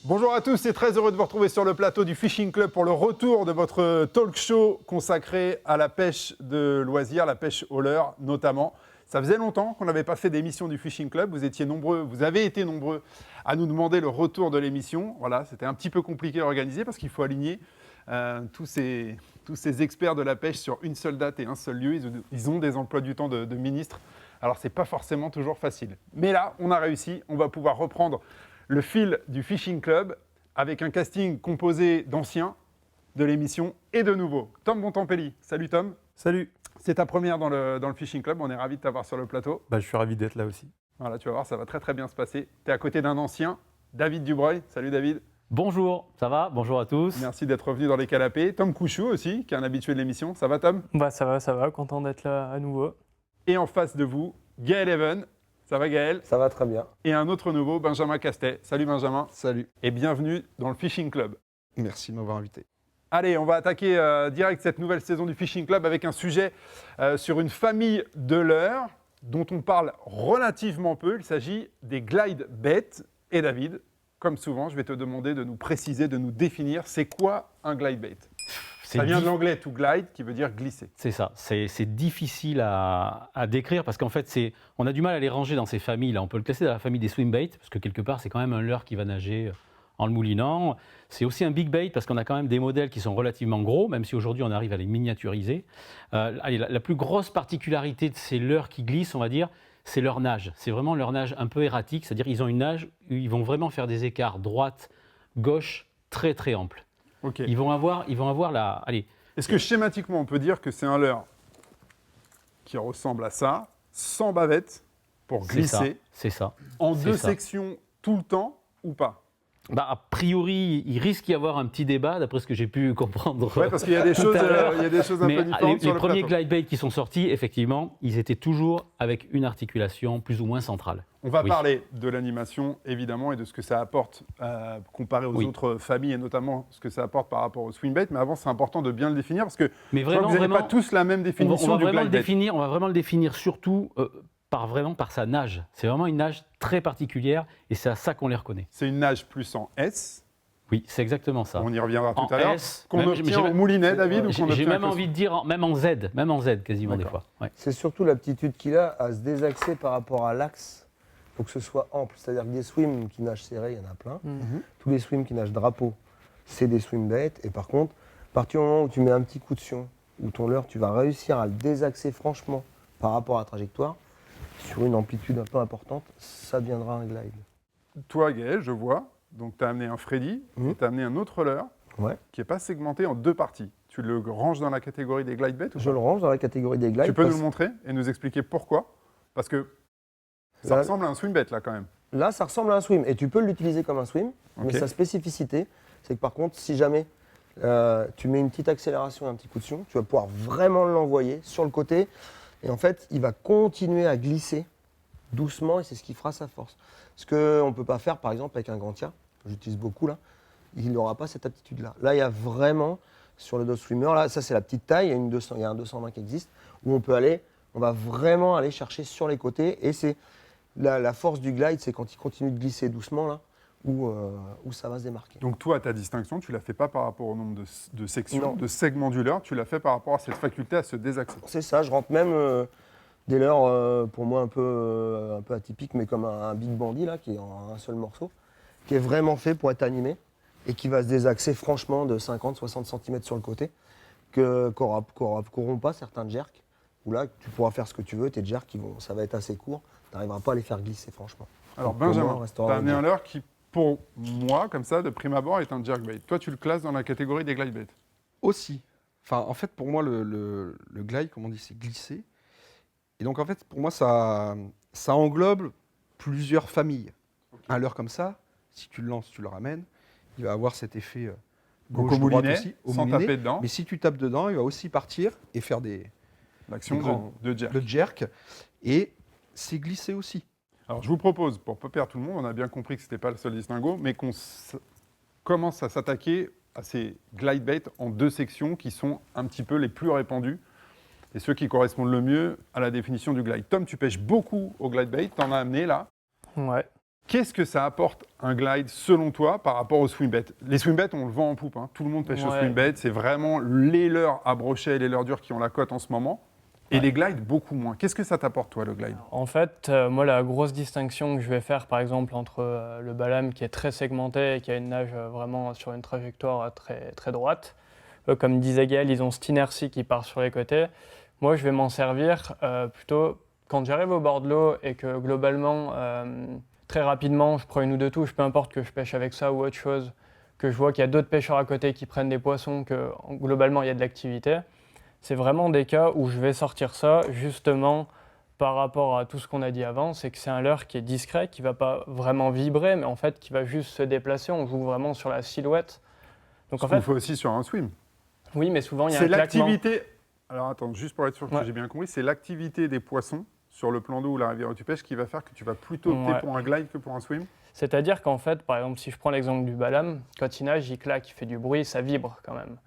Bonjour à tous et très heureux de vous retrouver sur le plateau du Fishing Club pour le retour de votre talk show consacré à la pêche de loisirs, la pêche au leurre notamment. Ça faisait longtemps qu'on n'avait pas fait d'émission du Fishing Club. Vous avez été nombreux à nous demander le retour de l'émission. Voilà, c'était un petit peu compliqué à organiser parce qu'il faut aligner tous ces experts de la pêche sur une seule date et un seul lieu. Ils ont des emplois du temps de ministres. Alors, ce n'est pas forcément toujours facile. Mais là, on a réussi. On va pouvoir reprendre le fil du Fishing Club avec un casting composé d'anciens de l'émission et de nouveaux. Tom Bontempelli. Salut Tom. Salut. C'est ta première dans le Fishing Club. On est ravis de t'avoir sur le plateau. Je suis ravi d'être là aussi. Voilà, tu vas voir, ça va très très bien se passer. Tu es à côté d'un ancien, David Dubreuil. Salut David. Bonjour, ça va? Bonjour à tous. Merci d'être revenu dans les canapés. Tom Couchou aussi, qui est un habitué de l'émission. Ça va Tom? Ça va, content d'être là à nouveau. Et en face de vous, Gaël Even. Ça va Gaël? Ça va très bien. Et un autre nouveau, Benjamin Castet. Salut Benjamin. Salut. Et bienvenue dans le Fishing Club. Merci de m'avoir invité. Allez, on va attaquer direct cette nouvelle saison du Fishing Club avec un sujet sur une famille de leurres dont on parle relativement peu. Il s'agit des glide baits. Et David, comme souvent, je vais te demander de nous préciser, de nous définir, c'est quoi un glide bait? Ça vient de l'anglais to glide, qui veut dire glisser. C'est ça, c'est difficile à décrire parce qu'en fait, on a du mal à les ranger dans ces familles-là. On peut le classer dans la famille des swim baits parce que quelque part, c'est quand même un leurre qui va nager en le moulinant. C'est aussi un big bait parce qu'on a quand même des modèles qui sont relativement gros, même si aujourd'hui, on arrive à les miniaturiser. La plus grosse particularité de ces leurres qui glissent, on va dire, c'est leur nage. C'est vraiment leur nage un peu erratique, c'est-à-dire ils ont une nage où ils vont vraiment faire des écarts droite, gauche, très très amples. Okay. Ils vont avoir la... Allez. Est-ce que schématiquement, on peut dire que c'est un leurre qui ressemble à ça, sans bavette, pour glisser? C'est ça. En deux sections tout le temps ou pas? A priori, il risque d'y avoir un petit débat, d'après ce que j'ai pu comprendre. Oui, parce qu'il y a des choses, un peu différentes sur le plateau. Les premiers glide baits qui sont sortis, effectivement, ils étaient toujours avec une articulation plus ou moins centrale. On va parler de l'animation, évidemment, et de ce que ça apporte comparé aux autres familles, et notamment ce que ça apporte par rapport au swim bait. Mais avant, c'est important de bien le définir, parce que vous n'avez pas tous la même définition du glide bait. On va vraiment le définir surtout par sa nage. C'est vraiment une nage très particulière, et c'est à ça qu'on les reconnaît. C'est une nage plus en S. Oui, c'est exactement ça. On y reviendra tout à l'heure. Qu'on obtient au moulinet, David, ou qu'on J'ai même envie de dire, même en Z quasiment des fois. Ouais. C'est surtout l'aptitude qu'il a à se désaxer par rapport à l'axe pour que ce soit ample. C'est-à-dire que des swims qui nagent serrés, il y en a plein. Tous les swims qui nagent drapeau, c'est des swim baits. Et par contre, à partir du moment où tu mets un petit coup de sion, où ton leurre, tu vas réussir à le désaxer franchement par rapport à la trajectoire, sur une amplitude un peu importante, ça deviendra un glide. Toi, Gaël, je vois, donc tu as amené un Freddy, et tu as amené un autre leurre qui n'est pas segmenté en deux parties. Tu le ranges dans la catégorie des glide baits ou pas? Je le range dans la catégorie des glides. Tu peux nous le montrer et nous expliquer pourquoi? Parce que ça ressemble à un swim bait là quand même. Là, ça ressemble à un swim et tu peux l'utiliser comme un swim, mais sa spécificité, c'est que par contre, si jamais tu mets une petite accélération et un petit coup de sion, tu vas pouvoir vraiment l'envoyer sur le côté. Et en fait, il va continuer à glisser doucement et c'est ce qui fera sa force. Ce qu'on ne peut pas faire, par exemple, avec un Grantia, que j'utilise beaucoup là, il n'aura pas cette aptitude-là. Là, il y a vraiment, sur le dos swimmer, là, ça c'est la petite taille, il y a un 220 qui existe, où on va vraiment aller chercher sur les côtés. Et c'est la force du glide, c'est quand il continue de glisser doucement, là, où ça va se démarquer. Donc toi, ta distinction, tu ne la fais pas par rapport au nombre de sections, de segments du leurre, tu la fais par rapport à cette faculté à se désaxer. C'est ça, je rentre même des leurres, pour moi un peu atypiques, mais comme un Big Bandy, là, qui est en un seul morceau, qui est vraiment fait pour être animé et qui va se désaxer franchement de 50-60 cm sur le côté, qu'auront pas certains jerks, où là, tu pourras faire ce que tu veux, tes jerks, ça va être assez court, tu n'arriveras pas à les faire glisser, franchement. Alors Benjamin, tu as amené un leurre qui, pour moi, comme ça, de prime abord, est un jerkbait. Toi, tu le classes dans la catégorie des glide baits. Aussi. Enfin, en fait, pour moi, le glide, comme on dit, c'est glisser. Et donc, en fait, pour moi, ça englobe plusieurs familles. Okay. Un leurre comme ça, si tu le lances, tu le ramènes, il va avoir cet effet gauche-droite aussi, au sans moulinet. Taper dedans. Mais si tu tapes dedans, il va aussi partir et faire l'action de jerk. Le jerk. Et c'est glissé aussi. Alors je vous propose, pour ne pas perdre tout le monde, on a bien compris que ce n'était pas le seul distinguo, mais qu'on commence à s'attaquer à ces glide bait en 2 sections qui sont un petit peu les plus répandues et ceux qui correspondent le mieux à la définition du glide. Tom, tu pêches beaucoup au glide bait, tu en as amené là. Ouais. Qu'est-ce que ça apporte un glide selon toi par rapport au swim bait? Les swim bait, on le vend en poupe, hein. Tout le monde pêche au swim bait, c'est vraiment les leurres à brochet et les leurres dures qui ont la cote en ce moment. Et les glides, beaucoup moins. Qu'est-ce que ça t'apporte, toi, le glide? En fait, moi, la grosse distinction que je vais faire, par exemple, entre le Balam qui est très segmenté et qui a une nage vraiment sur une trajectoire très, très droite, comme disait Gaël, ils ont cette inertie qui part sur les côtés. Moi, je vais m'en servir plutôt quand j'arrive au bord de l'eau et que globalement, très rapidement, je prends une ou deux touches, peu importe que je pêche avec ça ou autre chose, que je vois qu'il y a d'autres pêcheurs à côté qui prennent des poissons, que globalement, il y a de l'activité. C'est vraiment des cas où je vais sortir ça, justement, par rapport à tout ce qu'on a dit avant, c'est que c'est un leurre qui est discret, qui ne va pas vraiment vibrer, mais en fait, qui va juste se déplacer. On joue vraiment sur la silhouette. Donc, Ce qu'on fait aussi sur un swim. Oui, mais souvent, il y a un C'est claquement. l'activité... Alors attends, juste pour être sûr que Ouais. j'ai bien compris, c'est l'activité des poissons sur le plan d'eau ou la rivière où tu pêches qui va faire que tu vas plutôt opter Ouais. pour un glide que pour un swim? C'est-à-dire qu'en fait, par exemple, si je prends l'exemple du Balam, quand il nage, il claque, il fait du bruit, ça vibre quand même.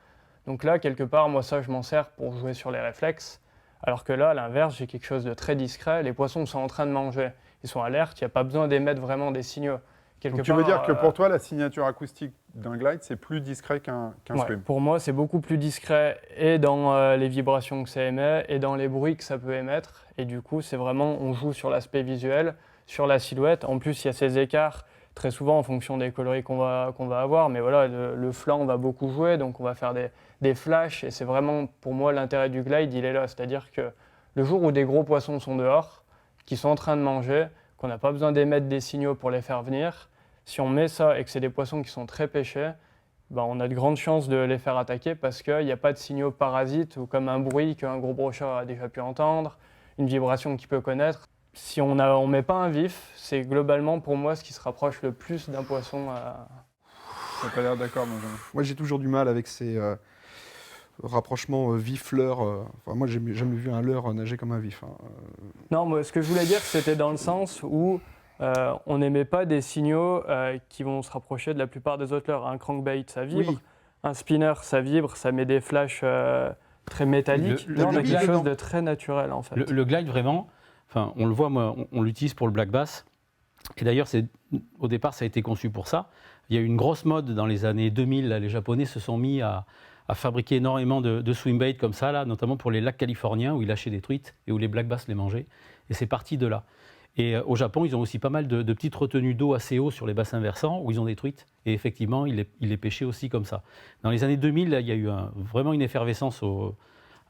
Donc là, quelque part, moi, ça, je m'en sers pour jouer sur les réflexes. Alors que là, à l'inverse, j'ai quelque chose de très discret. Les poissons sont en train de manger. Ils sont alertes, il n'y a pas besoin d'émettre vraiment des signaux. Donc tu veux dire que pour toi, la signature acoustique d'un glide, c'est plus discret qu'un ouais, swim? pour moi, c'est beaucoup plus discret et dans les vibrations que ça émet et dans les bruits que ça peut émettre. Et du coup, c'est vraiment, on joue sur l'aspect visuel, sur la silhouette. En plus, il y a ces écarts très souvent en fonction des coloris qu'on va avoir. Mais voilà, le flanc va beaucoup jouer, donc on va faire des flashs. Et c'est vraiment, pour moi, l'intérêt du glide, il est là. C'est-à-dire que le jour où des gros poissons sont dehors, qui sont en train de manger, qu'on n'a pas besoin d'émettre des signaux pour les faire venir, si on met ça et que c'est des poissons qui sont très pêchés, ben on a de grandes chances de les faire attaquer parce qu'il n'y a pas de signaux parasites ou comme un bruit qu'un gros brochet a déjà pu entendre, une vibration qu'il peut connaître. Si on ne met pas un vif, c'est globalement pour moi ce qui se rapproche le plus d'un poisson. Tu n'as pas l'air d'accord, Benjamin. Moi, j'ai toujours du mal avec ces rapprochements vif-leurre. Enfin, moi, j'ai jamais vu un leurre nager comme un vif. Hein. Non, moi, ce que je voulais dire, c'était dans le sens où on n'émet pas des signaux qui vont se rapprocher de la plupart des autres leurres. Un crankbait, ça vibre. Oui. Un spinner, ça vibre, ça met des flashs très métalliques. Là, on a quelque chose de très naturel, en fait. Le glide, vraiment, enfin, on le voit, moi, on l'utilise pour le black bass. Et d'ailleurs, au départ, ça a été conçu pour ça. Il y a eu une grosse mode dans les années 2000. Là, les Japonais se sont mis à fabriquer énormément de swim bait comme ça, là, notamment pour les lacs californiens où ils lâchaient des truites et où les black bass les mangeaient. Et c'est parti de là. Et au Japon, ils ont aussi pas mal de petites retenues d'eau assez haut sur les bassins versants où ils ont des truites. Et effectivement, ils les pêchaient aussi comme ça. Dans les années 2000, là, il y a eu vraiment une effervescence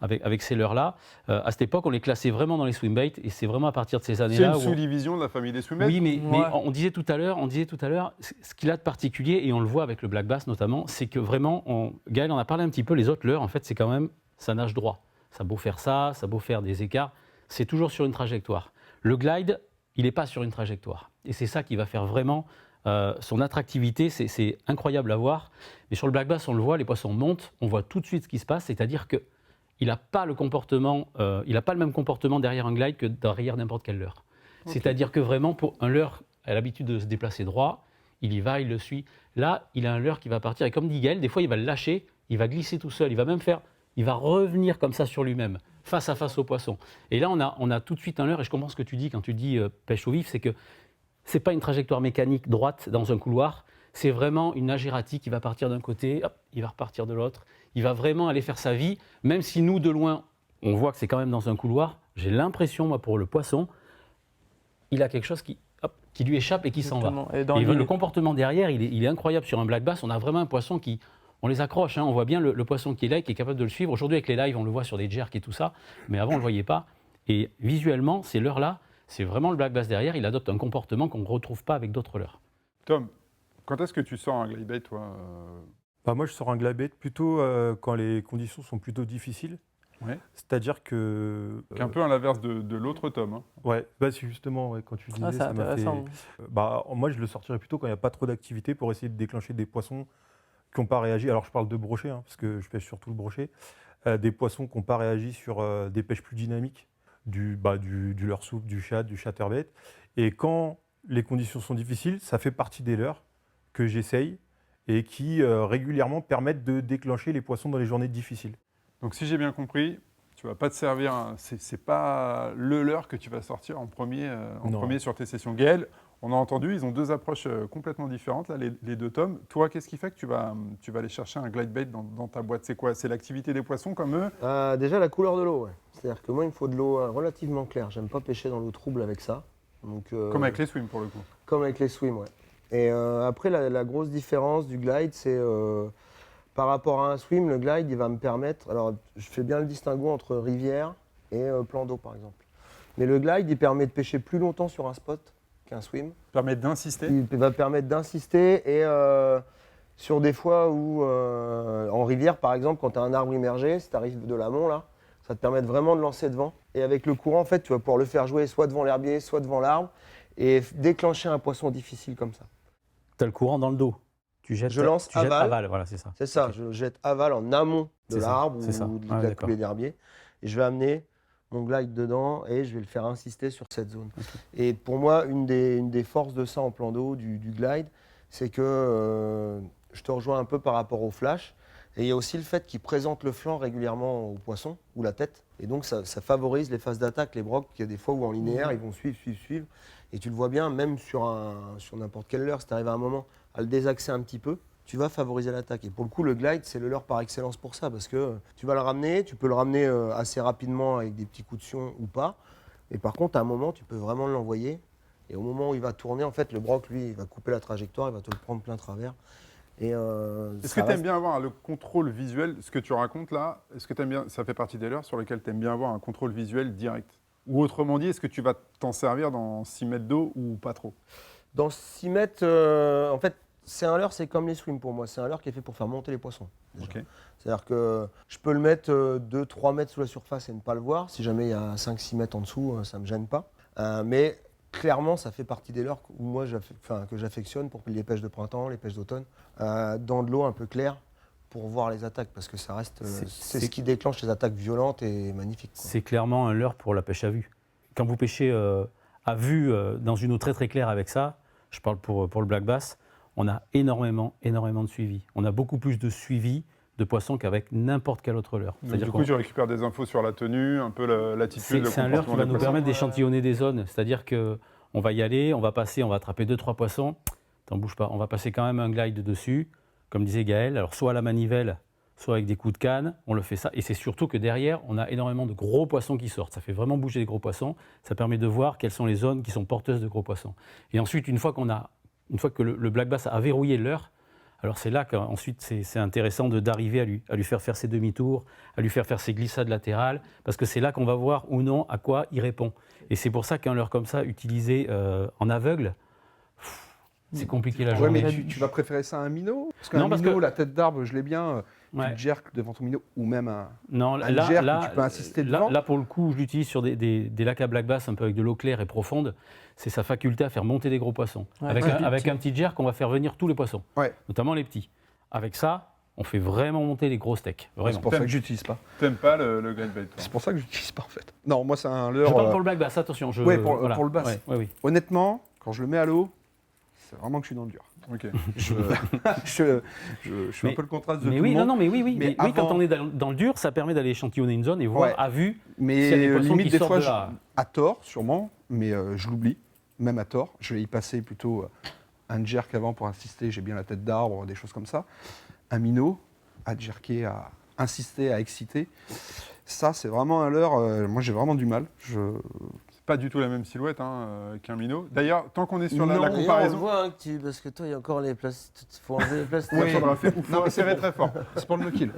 avec ces leurres-là. À cette époque, on les classait vraiment dans les swim bait. Et c'est vraiment à partir de ces C'est années-là une sous-division de la famille des swim bait? Oui, mais Ouais. on disait tout à l'heure, ce qu'il a de particulier, et on le voit avec le black bass notamment, c'est que vraiment, Gaël en a parlé un petit peu, les autres leurres, en fait, c'est quand même, ça nage droit. Ça a beau faire ça, ça a beau faire des écarts, c'est toujours sur une trajectoire. Le glide, il n'est pas sur une trajectoire. Et c'est ça qui va faire vraiment son attractivité, c'est incroyable à voir. Mais sur le black bass, on le voit, les poissons montent, on voit tout de suite ce qui se passe, c'est-à-dire que il n'a pas le même comportement derrière un glide que derrière n'importe quel leurre. Okay. C'est-à-dire que vraiment, pour un leurre a l'habitude de se déplacer droit, il y va, il le suit. Là, il a un leurre qui va partir, et comme dit Gaël, des fois, il va le lâcher, il va glisser tout seul, il va revenir comme ça sur lui-même, face à face au poisson. Et là, on a tout de suite un leurre, et je comprends ce que tu dis quand tu dis pêche au vif, c'est que ce n'est pas une trajectoire mécanique droite dans un couloir, c'est vraiment une nage erratique qui va partir d'un côté, hop, il va repartir de l'autre. Il va vraiment aller faire sa vie, même si nous, de loin, on voit que c'est quand même dans un couloir. J'ai l'impression, moi, pour le poisson, il a quelque chose qui lui échappe et qui s'en va. Le comportement derrière, il est incroyable sur un black bass. On a vraiment un poisson qui... On les accroche, hein, on voit bien le poisson qui est là et qui est capable de le suivre. Aujourd'hui, avec les lives, on le voit sur des jerks et tout ça, mais avant, on ne le voyait pas. Et visuellement, ces leurres-là, c'est vraiment le black bass derrière. Il adopte un comportement qu'on ne retrouve pas avec d'autres leurres. Tom, quand est-ce que tu sors un glide bait, toi moi, je sors un glide bait plutôt quand les conditions sont plutôt difficiles. Ouais. C'est-à-dire que... un peu à l'inverse de l'autre Tom. Hein. Ouais, c'est justement, quand tu disais, ça m'a fait... moi, je le sortirais plutôt quand il n'y a pas trop d'activité pour essayer de déclencher des poissons qui n'ont pas réagi. Alors, je parle de brochet, parce que je pêche surtout le brochet. Des poissons qui n'ont pas réagi sur des pêches plus dynamiques. du leurre souple, du chat, du chatterbait. Et quand les conditions sont difficiles, ça fait partie des leurres que j'essaye et qui régulièrement permettent de déclencher les poissons dans les journées difficiles. Donc si j'ai bien compris, tu ne vas pas te servir, c'est pas le leurre que tu vas sortir en premier sur tes sessions. Gaël, on a entendu, ils ont deux approches complètement différentes, là, les deux tomes. Toi, qu'est-ce qui fait que tu vas aller chercher un glide bait dans ta boîte? C'est quoi? C'est l'activité des poissons comme eux? Déjà la couleur de l'eau, ouais. C'est-à-dire que moi il me faut de l'eau relativement claire. J'aime pas pêcher dans l'eau trouble avec ça. Donc, comme avec les swims pour le coup. Comme avec les swims, ouais. Et après la grosse différence du glide, c'est par rapport à un swim, le glide il va me permettre. Alors je fais bien le distinguo entre rivière et plan d'eau par exemple. Mais le glide il permet de pêcher plus longtemps sur un spot qu'un swim. Permet d'insister. Il va permettre d'insister et sur des fois où, en rivière par exemple, quand tu as un arbre immergé, si tu arrives de l'amont là, ça te permet vraiment de lancer devant. Et avec le courant, en fait, tu vas pouvoir le faire jouer soit devant l'herbier, soit devant l'arbre et déclencher un poisson difficile comme ça. Tu as le courant dans le dos. Tu jettes, je lance tu jettes aval, voilà, c'est ça. C'est ça, Okay. je jette aval en amont de l'arbre ou de la coulée d'herbier. Et je vais amener mon glide dedans et je vais le faire insister sur cette zone. Okay. Et pour moi, une des forces de ça en plan d'eau, du glide, c'est que je te rejoins un peu par rapport au flash. Et il y a aussi le fait qu'il présente le flanc régulièrement au poisson ou la tête. Et donc ça favorise les phases d'attaque, les brocs. Il y a des fois où en linéaire, ils vont suivre. Et tu le vois bien, même sur n'importe quelle leurre, si tu arrives à un moment à le désaxer un petit peu, tu vas favoriser l'attaque. Et pour le coup, le glide, c'est le leurre par excellence pour ça. Parce que tu vas le ramener, tu peux le ramener assez rapidement avec des petits coups de sion ou pas. Et par contre, à un moment, tu peux vraiment l'envoyer. Et au moment où il va tourner, en fait, le broc, lui, il va couper la trajectoire, il va te le prendre plein travers. Est-ce que tu aimes bien avoir le contrôle visuel? Ce que tu racontes là, est-ce que tu aimes bien, ça fait partie des leurres sur lesquelles tu aimes bien avoir un contrôle visuel direct? Ou autrement dit, est-ce que tu vas t'en servir dans 6 mètres d'eau ou pas trop? Dans 6 mètres, en fait, c'est un leurre, c'est comme les swims pour moi. C'est un leurre qui est fait pour faire monter les poissons. Okay. C'est-à-dire que je peux le mettre 2-3 mètres sous la surface et ne pas le voir. Si jamais il y a 5-6 mètres en dessous, ça ne me gêne pas. Mais clairement, ça fait partie des leurres que j'affectionne pour les pêches de printemps, les pêches d'automne, dans de l'eau un peu claire pour voir les attaques, parce que ça reste, c'est ce qui déclenche les attaques violentes et magnifiques. C'est clairement un leurre pour la pêche à vue. Quand vous pêchez à vue dans une eau très très claire avec ça, je parle pour le black bass, on a énormément de suivi. On a beaucoup plus de suivi de poissons qu'avec n'importe quel autre leurre. Du coup, tu récupères des infos sur la tenue, un peu l'attitude, c'est un leurre qui va nous permettre d'échantillonner des zones. C'est-à-dire qu'on va y aller, on va passer, on va attraper 2-3 poissons. T'en bouge pas. On va passer quand même un glide dessus, comme disait Gaël. Alors, soit à la manivelle, soit avec des coups de canne. On le fait ça. Et c'est surtout que derrière, on a énormément de gros poissons qui sortent. Ça fait vraiment bouger les gros poissons. Ça permet de voir quelles sont les zones qui sont porteuses de gros poissons. Et ensuite, une fois que le black bass a verrouillé le leurre, alors c'est là qu'ensuite c'est intéressant d'arriver à lui faire ses demi-tours, à lui faire ses glissades latérales, parce que c'est là qu'on va voir ou non à quoi il répond. Et c'est pour ça qu'un leurre comme ça, utilisé en aveugle, c'est compliqué la journée. Ouais, mais tu vas préférer ça à un minot? Parce qu'un minot, la tête d'arbre, je l'ai bien, tu jerques devant ton minot, ou même un jerk où tu peux insister devant. Là, pour le coup, je l'utilise sur des lacs à black bass, un peu avec de l'eau claire et profonde. C'est sa faculté à faire monter des gros poissons. Ouais, avec un petit jerk, on va faire venir tous les poissons, notamment les petits. Avec ça, on fait vraiment monter les gros steaks. C'est pour ça que j'utilise pas. T'aimes pas le glide bait? C'est pour ça que j'utilise pas en fait. Non, moi c'est un leurre. Je parle pour le black bass, attention. Oui, pour le bass. Ouais. Honnêtement, quand je le mets à l'eau, c'est vraiment que je suis dans le dur. Okay. Je suis un peu le contraste de tout le monde. Mais quand on est dans le dur, ça permet d'aller échantillonner une zone et voir à vue s'il y a des poissons limite qui des sortent fois, de là. à tort sûrement, mais je l'oublie, même à tort. Je vais y passer plutôt un jerk avant pour insister, j'ai bien la tête d'arbre, des choses comme ça. Un minot, à jerker, à insister, à exciter. Ça, c'est vraiment un leurre, moi j'ai vraiment du mal. Pas du tout la même silhouette qu'un minot. D'ailleurs, tant qu'on est sur la comparaison... On voit parce que toi, il y a encore les plastiques. Il faut enlever les plastiques. Il faudra serrer très fort. C'est pour le no-kill.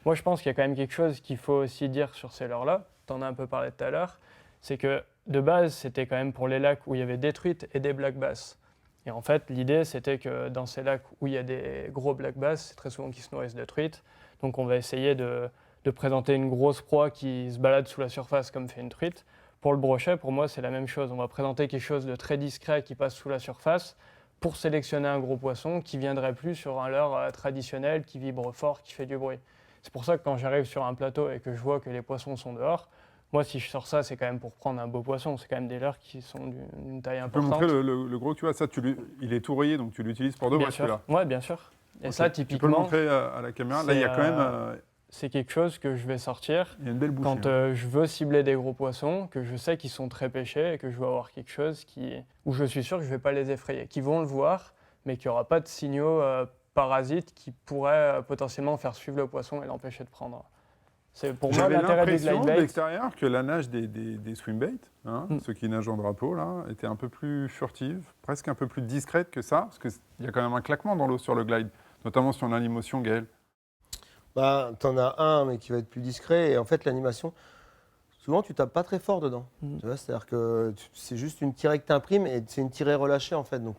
Moi, je pense qu'il y a quand même quelque chose qu'il faut aussi dire sur ces leurres-là. Tu en as un peu parlé tout à l'heure. C'est que de base, c'était quand même pour les lacs où il y avait des truites et des black bass. Et en fait, l'idée, c'était que dans ces lacs où il y a des gros black bass, c'est très souvent qu'ils se nourrissent de truites. Donc, on va essayer de présenter une grosse proie qui se balade sous la surface comme fait une truite. Pour le brochet, pour moi, c'est la même chose. On va présenter quelque chose de très discret qui passe sous la surface pour sélectionner un gros poisson qui ne viendrait plus sur un leurre traditionnel qui vibre fort, qui fait du bruit. C'est pour ça que quand j'arrive sur un plateau et que je vois que les poissons sont dehors, Moi, si je sors ça, c'est quand même pour prendre un beau poisson. C'est quand même des leurres qui sont d'une taille Tu peux importante. montrer le gros que tu as, ça, il est tout rayé, donc tu l'utilises pour de Bien vrai sûr. celui-là. Ouais, bien sûr. Et Ok. ça, Tu peux le typiquement, montrer à la caméra. Là, il y a quand même c'est quelque chose que je vais sortir il y a une belle bouchée. quand je veux cibler des gros poissons, que je sais qu'ils sont très pêchés et que je veux avoir quelque chose où je suis sûr que je ne vais pas les effrayer, qui vont le voir, mais qu'il n'y aura pas de signaux parasites qui pourraient potentiellement faire suivre le poisson et l'empêcher de prendre. C'est pour moi J'avais l'intérêt du l'impression glide de bait. l'extérieur que la nage des swimbaits, ceux qui nagent en drapeau, là, était un peu plus furtive, presque un peu plus discrète que ça, parce qu'il y a quand même un claquement dans l'eau sur le glide, notamment si on a l'animation, Gaël. Bah, t'en as un, mais qui va être plus discret. Et en fait, l'animation, souvent, tu tapes pas très fort dedans. Tu vois, c'est-à-dire que c'est juste une tirée que tu imprimes et c'est une tirée relâchée, en fait. Donc,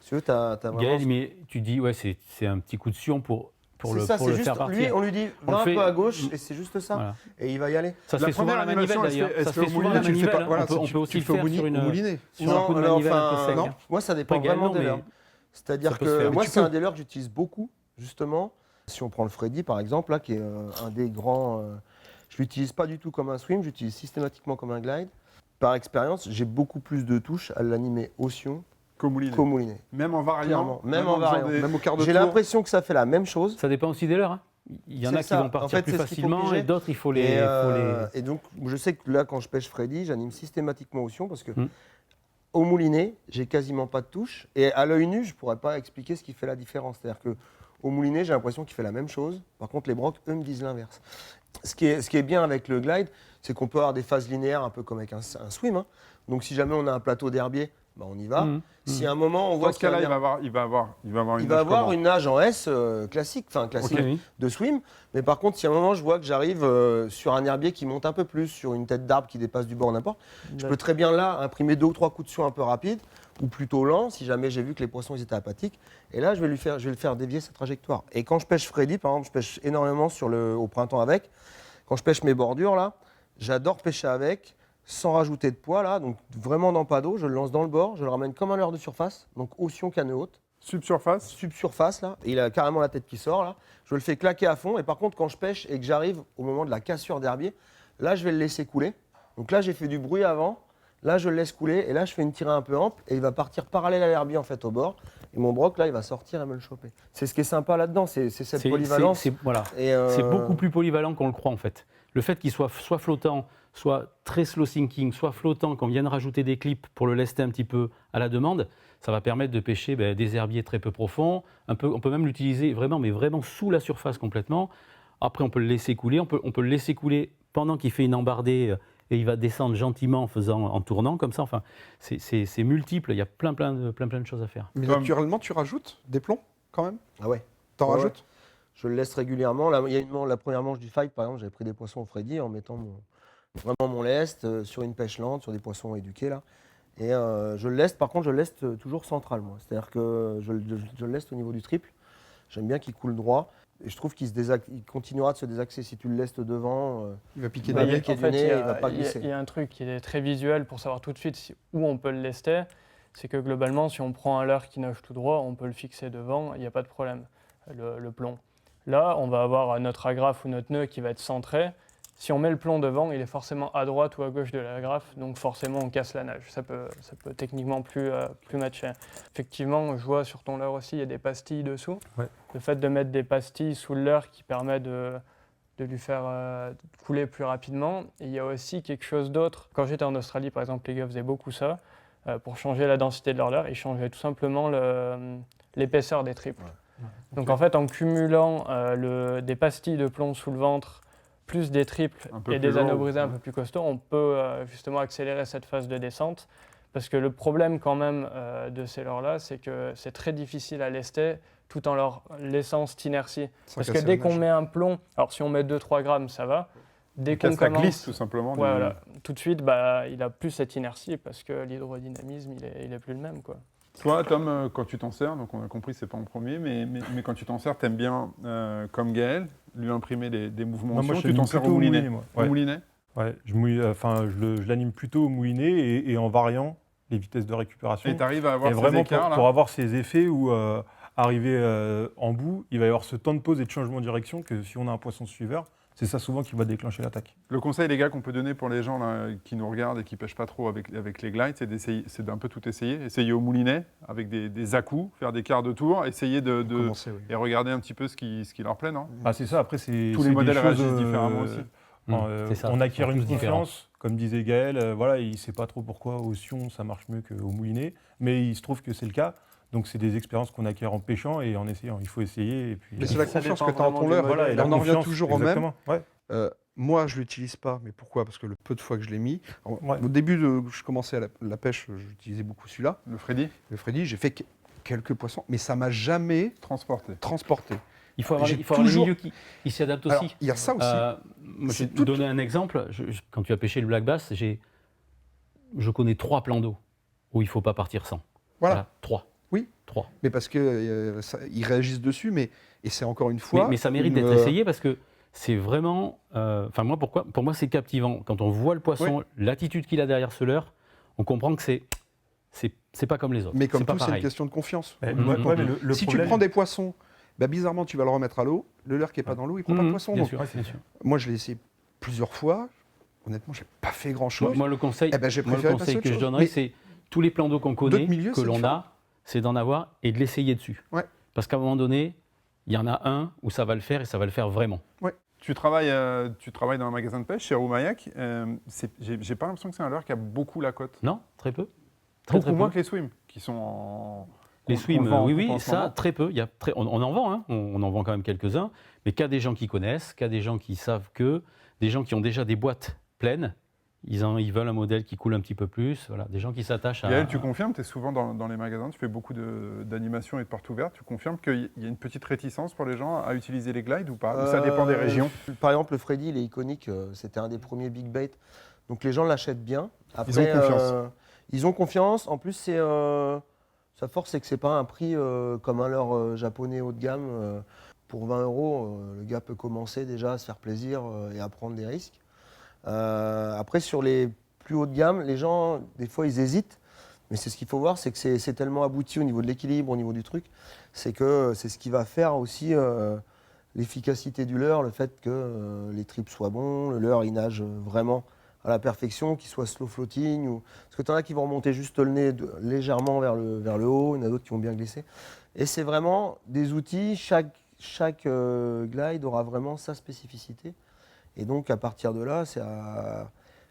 si tu veux, t'as vraiment... Gaël, mais tu dis, ouais, c'est un petit coup de sion pour c'est le, ça, pour c'est le juste, faire partir. lui, on lui dit, On va un le fait- peu à gauche, et c'est juste ça. Voilà. Et il va y aller. Ça se La fait souvent à la première manivelle animation, d'ailleurs. elle Ça se se fait fait au souvent à moulinet, la tu le fais manivelle. pas- Hein. On peut aussi le fais faire sur une. moulinet. Sur un coup de non, manivelle un enfin, peu sec. non. hein. Moi, ça dépend Après, Gaël, vraiment non, des mais leurres. C'est-à-dire ça peut se que faire. moi, Mais tu c'est peux. un des leurres que j'utilise beaucoup, justement. Si on prend le Freddy, par exemple, là, qui est un des grands... je ne l'utilise pas du tout comme un swim, j'utilise systématiquement comme un glide. Par expérience, j'ai beaucoup plus de touches à l'animer Ocean Qu'au moulinet. qu'au moulinet. Même en variant. Clairement, même en faisant variant. des- Même au quart de J'ai tour. l'impression que ça fait la même chose. Ça dépend aussi des leurs. Hein. Il y en C'est a qui ça. vont En partir fait, plus c'est ce qu'il faut facilement piger. et d'autres, il faut les. Et donc, je sais que là, quand je pêche Freddy, j'anime systématiquement Ocean parce que Hmm. au moulinet, j'ai quasiment pas de touche. Et à l'œil nu, je pourrais pas expliquer ce qui fait la différence. C'est-à-dire que au moulinet, j'ai l'impression qu'il fait la même chose. Par contre, les brocs, eux, me disent l'inverse. Ce qui est bien avec le glide, c'est qu'on peut avoir des phases linéaires un peu comme avec un swim. Hein. Donc, si jamais on a un plateau d'herbier, bah, on y va. Si à un moment, on voit Dans ce cas-là, qu'il y a il va avoir une il va nage avoir comment une nage en S classique, enfin classique Ok, oui. de swim. Mais par contre, si à un moment je vois que j'arrive sur un herbier qui monte un peu plus, sur une tête d'arbre qui dépasse du bord n'importe, je peux très bien là imprimer 2 ou 3 coups de sion un peu rapides ou plutôt lents si jamais j'ai vu que les poissons ils étaient apathiques. Et là, je vais le faire dévier sa trajectoire. Et quand je pêche Freddy, par exemple, je pêche énormément au printemps avec. Quand je pêche mes bordures là, j'adore pêcher avec. Sans rajouter de poids là, donc vraiment dans pas d'eau, je le lance dans le bord, je le ramène comme un leurre de surface, donc Ocean canne haute, Subsurface. subsurface là, et il a carrément la tête qui sort là, je le fais claquer à fond, et par contre quand je pêche et que j'arrive au moment de la cassure d'herbier, là je vais le laisser couler, donc là j'ai fait du bruit avant, là je le laisse couler, et là je fais une tirée un peu ample, et il va partir parallèle à l'herbier en fait au bord, et mon broc là il va sortir et me le choper. C'est ce qui est sympa là-dedans, c'est cette polyvalence. Voilà. Et, C'est beaucoup plus polyvalent qu'on le croit en fait. Le fait qu'il soit flottant, soit très slow sinking, soit flottant, qu'on vienne rajouter des clips pour le lester un petit peu à la demande, ça va permettre de pêcher des herbiers très peu profonds. On peut même l'utiliser vraiment, mais vraiment sous la surface complètement. Après, on peut le laisser couler. On peut le laisser couler pendant qu'il fait une embardée et il va descendre gentiment en tournant comme ça. Enfin, c'est multiple. Il y a plein de choses à faire. Mais Comme- naturellement, tu rajoutes des plombs quand même. Ah ouais. T'en Ouais. rajoutes. Je le laisse régulièrement. Là, il y a la première manche du fight, par exemple, j'avais pris des poissons au Freddy en mettant vraiment mon lest sur une pêche lente, sur des poissons éduqués là. Et je le leste, par contre, je le leste toujours central, moi. C'est-à-dire que je le leste au niveau du triple. J'aime bien qu'il coule droit. Et je trouve qu'il il continuera de se désaxer si tu le lestes devant. Il va piquer Bah, des il y a- mecs. qui est du nez, il va pas il glisser. y a un truc qui est très visuel pour savoir tout de suite où on peut le lester. C'est que globalement, si on prend un leurre qui nage tout droit, on peut le fixer devant, il n'y a pas de problème, le plomb. Là, on va avoir notre agrafe ou notre nœud qui va être centré. Si on met le plomb devant, il est forcément à droite ou à gauche de l'agrafe, donc forcément on casse la nage. Ça peut techniquement plus matcher. Effectivement, je vois sur ton leurre aussi, il y a des pastilles dessous. Ouais. Le fait de mettre des pastilles sous le leurre qui permet de lui faire couler plus rapidement. Et il y a aussi quelque chose d'autre. Quand j'étais en Australie, par exemple, les gars faisaient beaucoup ça. Pour changer la densité de leur leurre, ils changeaient tout simplement l'épaisseur des triples. Donc en fait, en cumulant des pastilles de plomb sous le ventre, plus des triples Un peu et plus des lourd, anneaux brisés un ouais. peu plus costauds, on peut justement accélérer cette phase de descente. Parce que le problème quand même de ces leurres-là, c'est que c'est très difficile à lester tout en leur laissant cette inertie. Sans Parce que casser dès la qu'on nage. met un plomb, alors si on met 2-3 grammes, ça va. Dès qu'on Casse la glisse, commence, tout simplement. ouais, voilà, tout de suite, il n'a plus cette inertie parce que l'hydrodynamisme, il est plus le même, quoi. Toi, Tom, quand tu t'en sers, donc on a compris, c'est pas en premier, mais quand tu t'en sers, t'aimes bien, comme Gaël, lui imprimer des mouvements. Non, moi, je tu t'en l'anime sers plutôt au moulinet. moi. Au Ouais. moulinet. Ouais, je l'anime plutôt au moulinet et en variant les vitesses de récupération. Et tu arrives à avoir Et ces vraiment écarts, là. pour avoir ces effets où, arrivé en bout, il va y avoir ce temps de pause et de changement de direction que si on a un poisson suiveur, C'est ça souvent qui va déclencher l'attaque. Le conseil, les gars, qu'on peut donner pour les gens là, qui nous regardent et qui pêchent pas trop avec les glides, c'est d'un peu tout essayer. Essayer au moulinet avec des à-coups, faire des quarts de tour, essayer de Commencer, oui. et regarder un petit peu ce qui leur plaît, non? Ah, c'est ça, après, c'est. Tous les c'est des modèles choses, réagissent différemment aussi. C'est ça, on ils acquiert sont une tous différents. confiance, comme disait Gaël, voilà, il ne sait pas trop pourquoi au Sion ça marche mieux qu'au moulinet, mais il se trouve que c'est le cas. Donc c'est des expériences qu'on acquiert en pêchant et en essayant. Il faut essayer. Et puis, Mais c'est la Ça confiance dépend que tu as en vraiment ton du leurre. modèle. voilà, et Et la on en revient confiance, toujours au même. exactement, ouais. Moi, je ne l'utilise pas, mais pourquoi? Parce que le peu de fois que je l'ai mis, Ouais. au début, je commençais à la pêche, j'utilisais beaucoup celui-là, Le Freddy, le Freddy, j'ai fait quelques poissons, mais ça m'a jamais transporté. transporté. Il faut avoir, J'ai il faut avoir toujours- les milieux qui s'y adaptent Alors, aussi. il y a ça aussi. Moi, je C'est vais te tout- donner un exemple. Quand tu as pêché le black bass, je connais 3 plans d'eau où il ne faut pas partir sans. Voilà. 3. Oui. 3. Mais parce que ils réagissent dessus, et c'est encore une fois. Mais ça mérite d'être essayé parce que c'est vraiment. Enfin, moi, pour moi, c'est captivant. Quand on voit le poisson, l'attitude qu'il a derrière ce leurre, on comprend que c'est pas comme les autres. Mais comme c'est pas tout, c'est une pareil. question de confiance. Ouais, Mhm. ouais, mais le Si problème, tu prends des poissons, bah, bizarrement, tu vas le remettre à l'eau. Le leurre qui n'est pas dans l'eau, il ne prend pas de Mhm, poisson. bien Donc, sûr, bien sûr. moi, je l'ai essayé plusieurs fois. Honnêtement, je n'ai pas fait grand-chose. Moi, le conseil, Eh ben, j'ai moi, le préféré conseil passer que à je autre chose. donnerais, Mais c'est tous les plans d'eau qu'on connaît, d'autres milieux, que c'est l'on différent. a, c'est d'en avoir et de l'essayer dessus. Ouais. Parce qu'à un moment donné, il y en a un où ça va le faire et ça va le faire vraiment. Tu travailles dans un magasin de pêche chez Roumayac. J'ai pas l'impression que c'est un leurre qui a beaucoup la cote. Non, très peu. Beaucoup moins peu. que les swims, qui sont en. Les qu'on swims, vend en oui, coupe en oui, ce ça, moment. très peu. Il y a on en vend, hein. On en vend quand même quelques-uns, mais qu'à des gens qui connaissent, qu'à des gens qui savent que, des gens qui ont déjà des boîtes pleines, ils veulent un modèle qui coule un petit peu plus, voilà, des gens qui s'attachent à... Gaël, tu confirmes, tu es souvent dans les magasins, tu fais beaucoup d'animations et de portes ouvertes. Tu confirmes qu'il y a une petite réticence pour les gens à utiliser les glides ou pas? Ou ça dépend des régions? Par exemple, le Freddy, il est iconique. C'était un des premiers big bait. Donc les gens l'achètent bien. Après, Ils ont confiance. Ils ont confiance. En plus, sa force, c'est que c'est pas un prix comme un leurre japonais haut de gamme. Pour 20 €, le gars peut commencer déjà à se faire plaisir et à prendre des risques. Après, sur les plus hauts de gamme, les gens, des fois, ils hésitent. Mais c'est ce qu'il faut voir, c'est que c'est tellement abouti au niveau de l'équilibre, au niveau du truc. C'est que c'est ce qui va faire aussi l'efficacité du leurre, le fait que les trips soient bons, le leurre, il nage vraiment à la perfection, qu'il soit slow floating. Parce que tu en as qui vont remonter juste le nez légèrement vers le haut, il y en a d'autres qui vont bien glisser. Et c'est vraiment des outils, chaque glide aura vraiment sa spécificité. Et donc, à partir de là,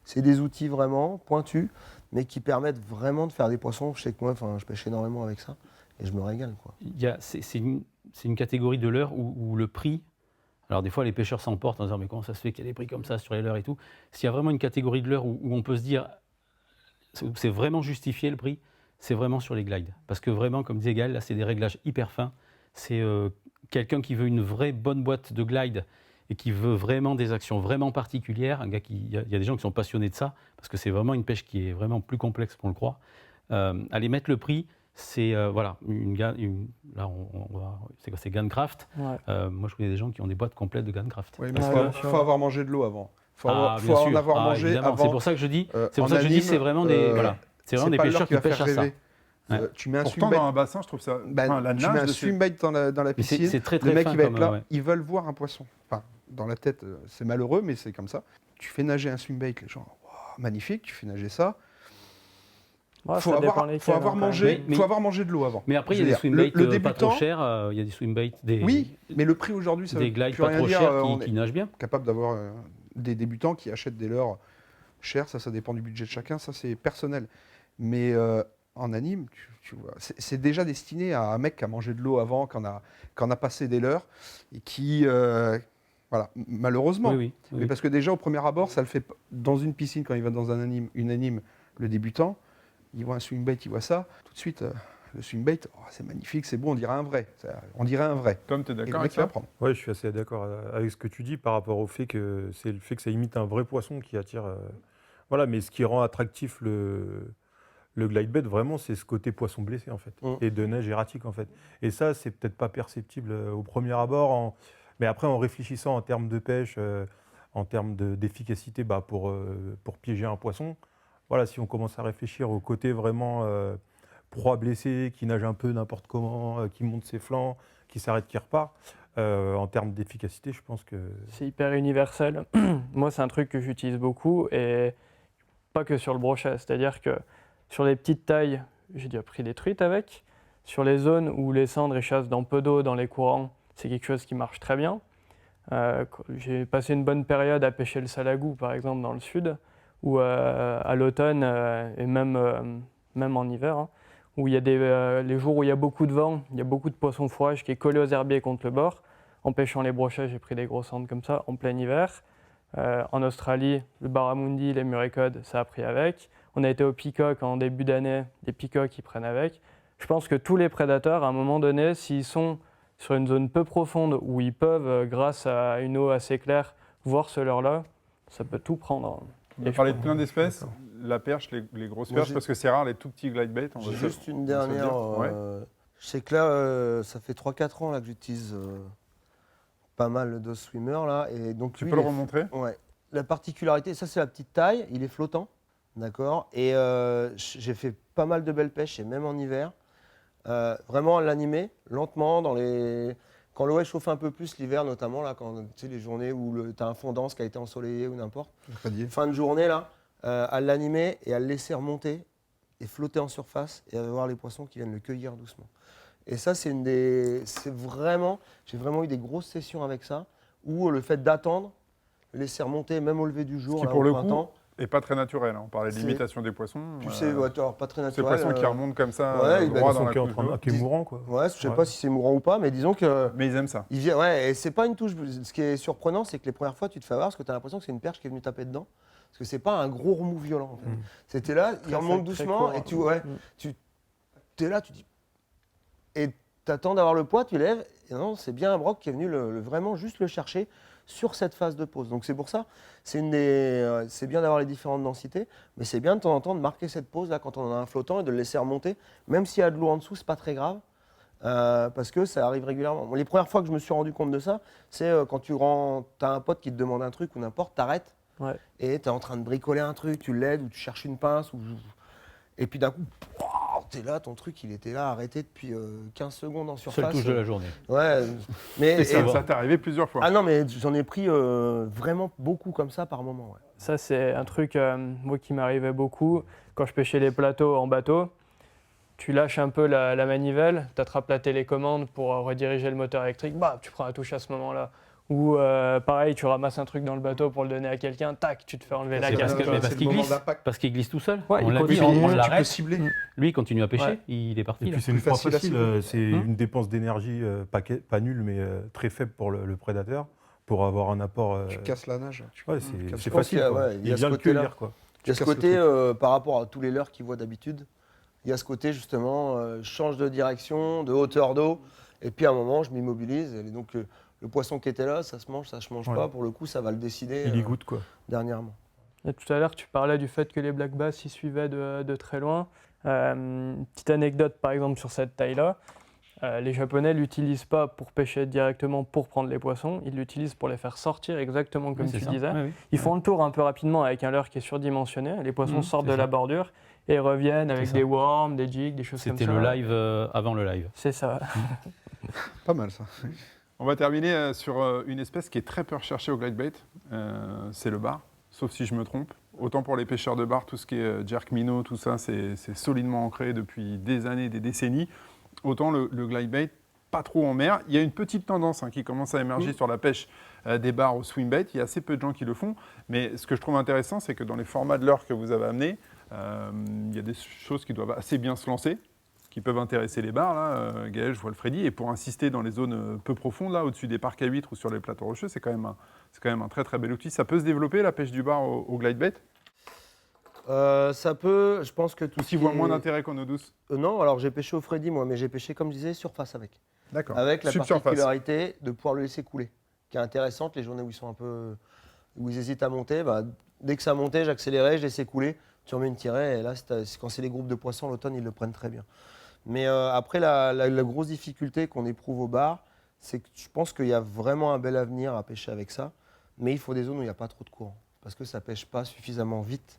c'est des outils vraiment pointus, mais qui permettent vraiment de faire des poissons. Je sais que moi, je pêche énormément avec ça, et je me régale, quoi. C'est une catégorie de leurre où le prix... Alors des fois, les pêcheurs s'emportent en disant « mais comment ça se fait qu'il y a des prix comme ça sur les leurres et tout ?» S'il y a vraiment une catégorie de leurre où on peut se dire « c'est vraiment justifié le prix », c'est vraiment sur les glides. Parce que vraiment, comme disait Gaël, là, c'est des réglages hyper fins. C'est quelqu'un qui veut une vraie bonne boîte de glide et qui veut vraiment des actions vraiment particulières. Il y a des gens qui sont passionnés de ça, parce que c'est vraiment une pêche qui est vraiment plus complexe qu'on le croit. Aller mettre le prix, c'est voilà, là c'est quoi, c'est Guncraft. Ouais. Moi, je connais des gens qui ont des boîtes complètes de Guncraft. Oui, mais Ouais, il bien faut sûr. avoir mangé de l'eau avant. Faut Ah, faut bien en sûr. avoir Ah, mangé évidemment. avant. C'est pour ça que je dis, En c'est vraiment des voilà, c'est vraiment des pas le pêcheurs leurre qui va faire pêchent à ça. rêver. Ouais. Tu mets un Pourtant, swimbait, dans un bassin, je trouve ça. enfin, la tu mets nage un de swimbait dans la Mais piscine. c'est très Le très mec, fin il va être comme, là, ouais. ils veulent voir un poisson. Enfin, dans la tête, c'est malheureux, mais c'est comme ça. Tu fais nager un swimbait, les gens, wow, magnifique, tu fais nager ça. Ouais, Faut ça dépend avoir, lesquels, faut avoir hein, quand mangé, même. Mais- faut avoir mangé de l'eau avant. Mais après, il y Je a des veux dire, swimbaits le pas trop débutant- chers. Il y a des swimbaits, des Oui, mais le prix aujourd'hui, ça des veut glides plus pas rien trop dire. chers On qui est nagent bien. capable d'avoir des débutants qui achètent des leurres chers, ça dépend du budget de chacun, ça c'est personnel. Mais en anime, tu vois, c'est déjà destiné à un mec qui a mangé de l'eau avant, qui en a passé des leurres, et qui, voilà, malheureusement. Oui, oui. Mais parce que déjà au premier abord, ça le fait dans une piscine, quand il va dans une anime, le débutant, il voit un swimbait, il voit ça, tout de suite, le swimbait, oh, c'est magnifique, c'est beau, on dirait un vrai. On dirait un vrai. Tom, tu es Et le d'accord avec mec, il va ça? prendre. Ouais, je suis assez d'accord avec ce que tu dis par rapport au fait que c'est le fait que ça imite un vrai poisson qui attire. Voilà, mais ce qui rend attractif le glide bait, vraiment, c'est ce côté poisson blessé en fait, et de neige erratique en fait. Et ça, c'est peut-être pas perceptible au premier abord, mais après en réfléchissant en termes de pêche, en termes d'efficacité, pour piéger un poisson. Voilà, si on commence à réfléchir au côté vraiment proie blessée, qui nage un peu n'importe comment, qui monte ses flancs, qui s'arrête, qui repart, En termes d'efficacité, je pense que... C'est hyper universel. Moi, c'est un truc que j'utilise beaucoup et pas que sur le brochet. C'est-à-dire que sur les petites tailles, j'ai déjà pris des truites avec. Sur les zones où les cendres échassent dans peu d'eau, dans les courants, c'est quelque chose qui marche très bien. J'ai passé une bonne période à pêcher le salagou, par exemple, dans le sud, ou à l'automne et même en hiver, hein, où il y a les jours où il y a beaucoup de vent, il y a beaucoup de poissons fourrage qui est collé aux herbiers contre le bord. En pêchant les brochets, j'ai pris des grosses cendres comme ça en plein hiver. En Australie, le barramundi, les murécodes, ça a pris avec. On a été au peacock en début d'année, des peacocks qui prennent avec. Je pense que tous les prédateurs, à un moment donné, s'ils sont sur une zone peu profonde où ils peuvent, grâce à une eau assez claire, voir ce leurre-là, ça peut tout prendre. On a parlé de plein d'espèces, la perche, les grosses Moi, perches, j'ai- parce que c'est rare les tout petits glide bait. J'ai juste une dernière. dire. Ouais. Je sais que là, ça fait 3-4 ans là, que j'utilise pas mal de swimmer là. Et donc, Tu lui, peux le il est- remontrer? Ouais. La particularité, ça c'est la petite taille, il est flottant, d'accord. Et j'ai fait pas mal de belles pêches, et même en hiver. Vraiment à l'animer, lentement, quand l'eau chauffe un peu plus l'hiver, notamment là, quand tu sais, les journées où tu as un fond dense qui a été ensoleillé ou n'importe. Fin de journée là, à l'animer et à le laisser remonter et flotter en surface et à voir les poissons qui viennent le cueillir doucement. Et ça, j'ai vraiment eu des grosses sessions avec ça, où le fait d'attendre, le laisser remonter même au lever du jour, qui là, pour au le printemps. coup est pas très naturel. On parlait de C'est- l'imitation des poissons. Tu sais, alors, pas très Ces naturel. poissons qui remontent comme ça, ouais, droit bah, dans la qui est, couche d'eau. qui est mourant, quoi. Ouais, je sais Ouais. pas si c'est mourant ou pas, mais disons que. Mais ils aiment ça. Il vient, ouais, et c'est pas une touche. Ce qui est surprenant, c'est que les premières fois, tu te fais avoir parce que tu as l'impression que c'est une perche qui est venue taper dedans. Parce que c'est pas un gros remous violent. En fait. C'était là, il Très remonte sec, très doucement court. et tu es là, tu dis. Et tu attends d'avoir le poids, tu lèves. Et non, c'est bien un broc qui est venu vraiment juste le chercher sur cette phase de pause. Donc c'est pour ça, c'est bien d'avoir les différentes densités, mais c'est bien de temps en temps de marquer cette pause là quand on en a un flottant et de le laisser remonter. Même s'il y a de l'eau en dessous, c'est pas très grave. Parce que ça arrive régulièrement. Bon, les premières fois que je me suis rendu compte de ça, c'est quand tu as un pote qui te demande un truc ou n'importe, t'arrêtes Ouais. et tu es en train de bricoler un truc, tu l'aides ou tu cherches une pince. Et puis d'un coup, tu es là, ton truc il était là arrêté depuis 15 secondes en Seule surface. touche de la journée. Ouais, mais. Et ça t'est arrivé plusieurs fois. Ah non, mais j'en ai pris vraiment beaucoup comme ça par moment. Ouais. Ça, c'est un truc moi, qui m'arrivait beaucoup. Quand je pêchais les plateaux en bateau, tu lâches un peu la manivelle, tu attrapes la télécommande pour rediriger le moteur électrique, bah, tu prends la touche à ce moment-là. Ou pareil, tu ramasses un truc dans le bateau pour le donner à quelqu'un, tac, tu te fais enlever la C'est casquette. parce qu'il glisse. Parce qu'il glisse tout seul. Ouais, On il l'a dit, continue. on Tu peux l'arrête. cibler. Lui, il continue à pêcher. Ouais. Il est parti. Et là. puis c'est une Plus proie facile à facile, cibler. c'est une dépense d'énergie pas nulle, mais très faible pour le prédateur, pour avoir un apport. Tu casses la nage. Ouais, Je c'est pense facile. qu'il y a- quoi. ouais, il y a Il ce vient le côté-là. cueillir, quoi. Il y a ce casses le côté, par rapport à tous les leurres qu'il voit d'habitude, il y a ce côté justement, change de direction, de hauteur d'eau, et puis à un moment, je m'immobilise, et donc le poisson qui était là, ça se mange Ouais. pas, pour le coup, ça va le décider Il y goûte, quoi. dernièrement. Et tout à l'heure, tu parlais du fait que les black bass, ils suivaient de très loin. Petite anecdote, par exemple, sur cette taille-là. Les Japonais ne l'utilisent pas pour pêcher directement pour prendre les poissons, ils l'utilisent pour les faire sortir exactement comme Oui, c'est tu ça. disais. Ouais, oui. Ils font le tour un peu rapidement avec un leurre qui est surdimensionné, les poissons sortent c'est de ça. la bordure et reviennent avec ça. des worms, des jigs, des choses comme ça. C'était le live avant le live. C'est ça. Pas mal ça. On va terminer sur une espèce qui est très peu recherchée au glide bait, c'est le bar, sauf si je me trompe. Autant pour les pêcheurs de bar, tout ce qui est jerk minnow, tout ça, c'est solidement ancré depuis des années, des décennies. Autant le glide bait, pas trop en mer. Il y a une petite tendance qui commence à émerger sur la pêche des bars au swim bait. Il y a assez peu de gens qui le font. Mais ce que je trouve intéressant, c'est que dans les formats de leurre que vous avez amenés, il y a des choses qui doivent assez bien se lancer, qui peuvent intéresser les bars, là, Gaël, je vois le Freddy, et pour insister dans les zones peu profondes, là, au-dessus des parcs à huîtres ou sur les plateaux rocheux, c'est quand même un très très bel outil. Ça peut se développer, la pêche du bar au glide bait? Ça peut, je pense que tout Ou ce s'il qui voit est- moins d'intérêt qu'en eau douce? Non, alors j'ai pêché au Freddy moi, mais j'ai pêché comme je disais surface avec. D'accord. Avec la Subsurface. particularité de pouvoir le laisser couler, qui est intéressante. Les journées où ils sont où ils hésitent à monter, bah, dès que ça montait, j'accélérais, je laissais couler, tu remets une tirée, et là, quand c'est les groupes de poissons, l'automne, ils le prennent très bien. Mais après, la grosse difficulté qu'on éprouve au bar, c'est que je pense qu'il y a vraiment un bel avenir à pêcher avec ça, mais il faut des zones où il n'y a pas trop de courant, parce que ça pêche pas suffisamment vite,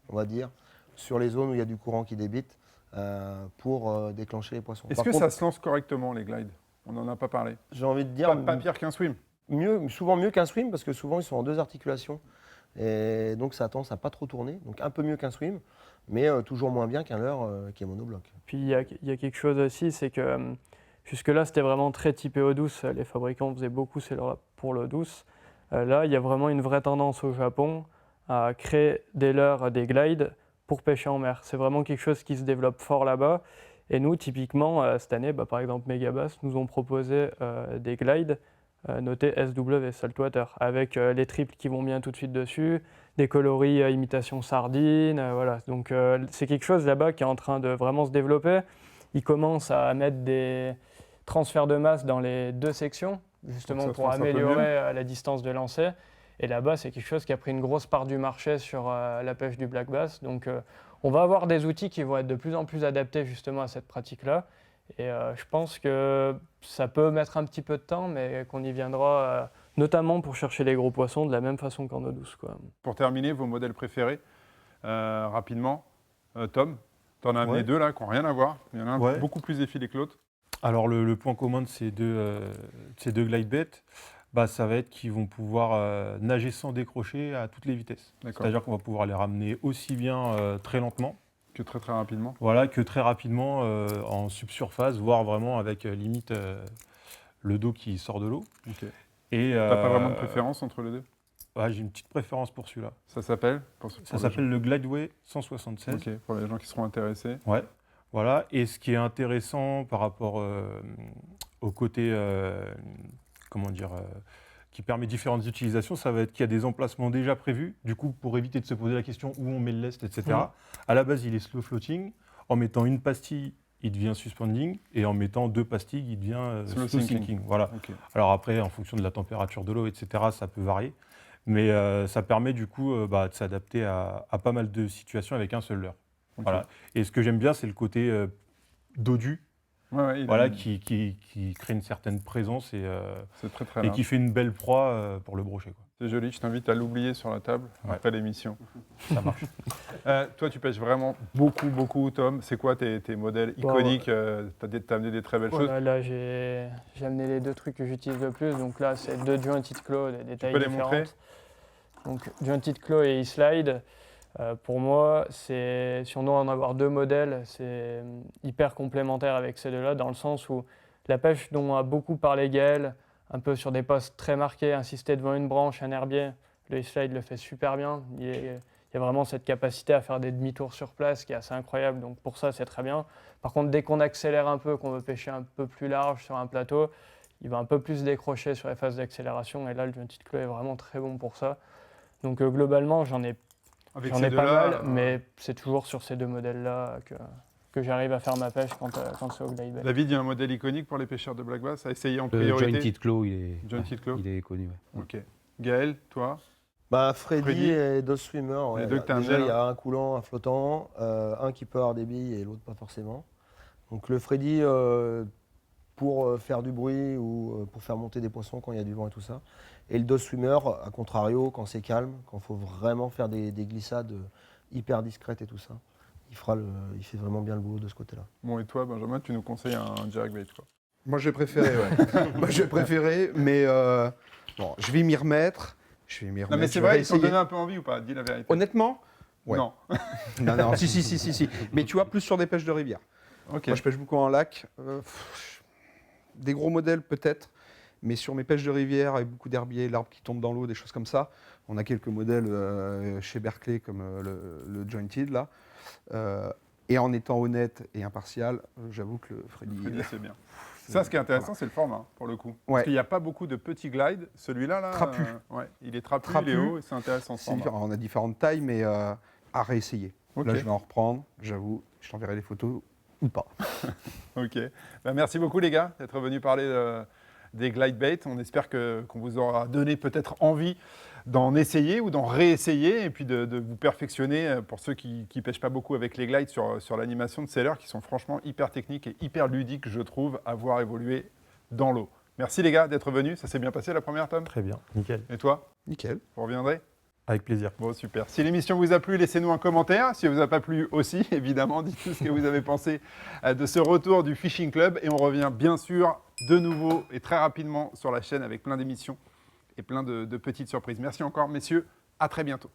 on va dire, sur les zones où il y a du courant qui débite, pour déclencher les poissons. Est-ce Par que contre, ça se lance correctement, les glides? On n'en a pas parlé. J'ai envie de dire Pas pire qu'un swim. souvent mieux qu'un swim parce que souvent ils sont en 2 articulations et donc ça a tendance à pas trop tourner. Donc un peu mieux qu'un swim, mais toujours moins bien qu'un leurre qui est monobloc. Puis il y a quelque chose aussi, c'est que jusque-là c'était vraiment très typé eau douce. Les fabricants faisaient beaucoup pour l'eau douce. Là, il y a vraiment une vraie tendance au Japon à créer des leurres, des glides pour pêcher en mer. C'est vraiment quelque chose qui se développe fort là-bas. Et nous, typiquement, cette année, par exemple, Megabass nous ont proposé des glides notés SW, Saltwater, avec les triples qui vont bien tout de suite dessus, des coloris imitation sardine, voilà. Donc c'est quelque chose là-bas qui est en train de vraiment se développer. Ils commencent à mettre des transferts de masse dans les 2 sections, justement pour améliorer la distance de lancer. Et là-bas, c'est quelque chose qui a pris une grosse part du marché sur la pêche du black bass. Donc on va avoir des outils qui vont être de plus en plus adaptés justement à cette pratique-là. Et je pense que ça peut mettre un petit peu de temps, mais qu'on y viendra, notamment pour chercher les gros poissons de la même façon qu'en eau douce, quoi. Pour terminer, vos modèles préférés, rapidement. Tom, tu en as amené 2 là qui n'ont rien à voir. Il y en a un beaucoup plus effilé que l'autre. Alors le point commun de ces deux glide baits, ça va être qu'ils vont pouvoir nager sans décrocher à toutes les vitesses. C'est-à-dire qu'on va pouvoir les ramener aussi bien très lentement que très rapidement. Voilà, que très rapidement en subsurface, voire vraiment avec limite le dos qui sort de l'eau. Okay. Et t'as pas vraiment de préférence entre les deux? J'ai une petite préférence pour celui-là. Ça s'appelle Ça s'appelle le Glideway 176. Ok, pour les gens qui seront intéressés. Ouais, voilà. Et ce qui est intéressant par rapport au côté, qui permet différentes utilisations, ça va être qu'il y a des emplacements déjà prévus. Du coup, pour éviter de se poser la question où on met le lest, etc. À la base, il est slow floating. En mettant une pastille, il devient suspending. Et en mettant 2 pastilles, il devient slow sinking. Voilà. Okay. Alors après, en fonction de la température de l'eau, etc., ça peut varier. Mais ça permet du coup de s'adapter à pas mal de situations avec un seul leurre. Okay. Voilà. Et ce que j'aime bien, c'est le côté dodu. Qui crée une certaine présence et qui fait une belle proie pour le brochet. C'est joli, je t'invite à l'oublier sur la table après l'émission. Ça marche. Toi, tu pêches vraiment beaucoup, Tom. C'est quoi tes modèles iconiques? T'as amené des très belles choses. Là, j'ai amené les 2 trucs que j'utilise le plus. Donc là, c'est 2 jointed claw, des tailles différentes. Tu peux les montrer? Donc jointed claw et e-slide. Pour moi, si on doit en avoir 2 modèles, c'est hyper complémentaire avec ces 2-là, dans le sens où la pêche dont a beaucoup parlé Gaël, un peu sur des postes très marqués, insister devant une branche, un herbier, le e-slide le fait super bien. Il y a vraiment cette capacité à faire des demi-tours sur place qui est assez incroyable, donc pour ça c'est très bien. Par contre, dès qu'on accélère un peu, qu'on veut pêcher un peu plus large sur un plateau, il va un peu plus décrocher sur les phases d'accélération, et là le jointed claw est vraiment très bon pour ça. Donc globalement, j'en ai pas mal, mais c'est toujours sur ces 2 modèles-là que j'arrive à faire ma pêche quand c'est au glide. David, il y a un modèle iconique pour les pêcheurs de black bass à essayer en priorité. Jointed claw, il est connu. Ouais. Ok. Gaël, toi? Freddy et Dos Swimmer. Les 2 que tu as déjà, il y a un coulant, un flottant, un qui peut avoir des billes et l'autre pas forcément. Donc le Freddy pour faire du bruit ou pour faire monter des poissons quand il y a du vent et tout ça. Et le Dos Swimmer, à contrario, quand c'est calme, quand il faut vraiment faire des glissades hyper discrètes et tout ça, il fait vraiment bien le boulot de ce côté-là. Bon, et toi, Benjamin, tu nous conseilles un direct bait, quoi? Moi, j'ai préféré, Moi, j'ai préféré, mais je vais m'y remettre. Non, mais c'est vrai, ils t'ont donné un peu envie ou pas? Dis la vérité. Honnêtement, ouais. Non. non, si. Mais tu vois, plus sur des pêches de rivière. Okay. Moi, je pêche beaucoup en lac. Des gros modèles, peut-être. Mais sur mes pêches de rivière, avec beaucoup d'herbiers, l'arbre qui tombe dans l'eau, des choses comme ça, on a quelques modèles chez Berkeley, comme le Jointed, là. Et en étant honnête et impartial, j'avoue que le Freddy c'est bien. Ça, ce qui est intéressant, c'est le format, pour le coup. Parce qu'il n'y a pas beaucoup de petits glides. Celui-là, trapu. Il est trapu, il est haut, et c'est intéressant. On a différentes tailles, mais à réessayer. Okay. Là, je vais en reprendre, j'avoue. Je t'enverrai les photos ou pas. Ok. Merci beaucoup, les gars, d'être venus parler des glide baits. On espère qu'on vous aura donné peut-être envie d'en essayer ou d'en réessayer et puis de vous perfectionner pour ceux qui ne pêchent pas beaucoup avec les glides sur l'animation de ces leurres qui sont franchement hyper techniques et hyper ludiques, je trouve, à voir évoluer dans l'eau. Merci les gars d'être venus. Ça s'est bien passé la première, Tom? Très bien, nickel. Et toi? Nickel. Vous reviendrez? Avec plaisir. Bon, super. Si l'émission vous a plu, laissez-nous un commentaire. Si elle vous a pas plu aussi, évidemment, dites-nous ce que vous avez pensé de ce retour du Fishing Club. Et on revient bien sûr de nouveau et très rapidement sur la chaîne avec plein d'émissions et plein de petites surprises. Merci encore, messieurs. À très bientôt.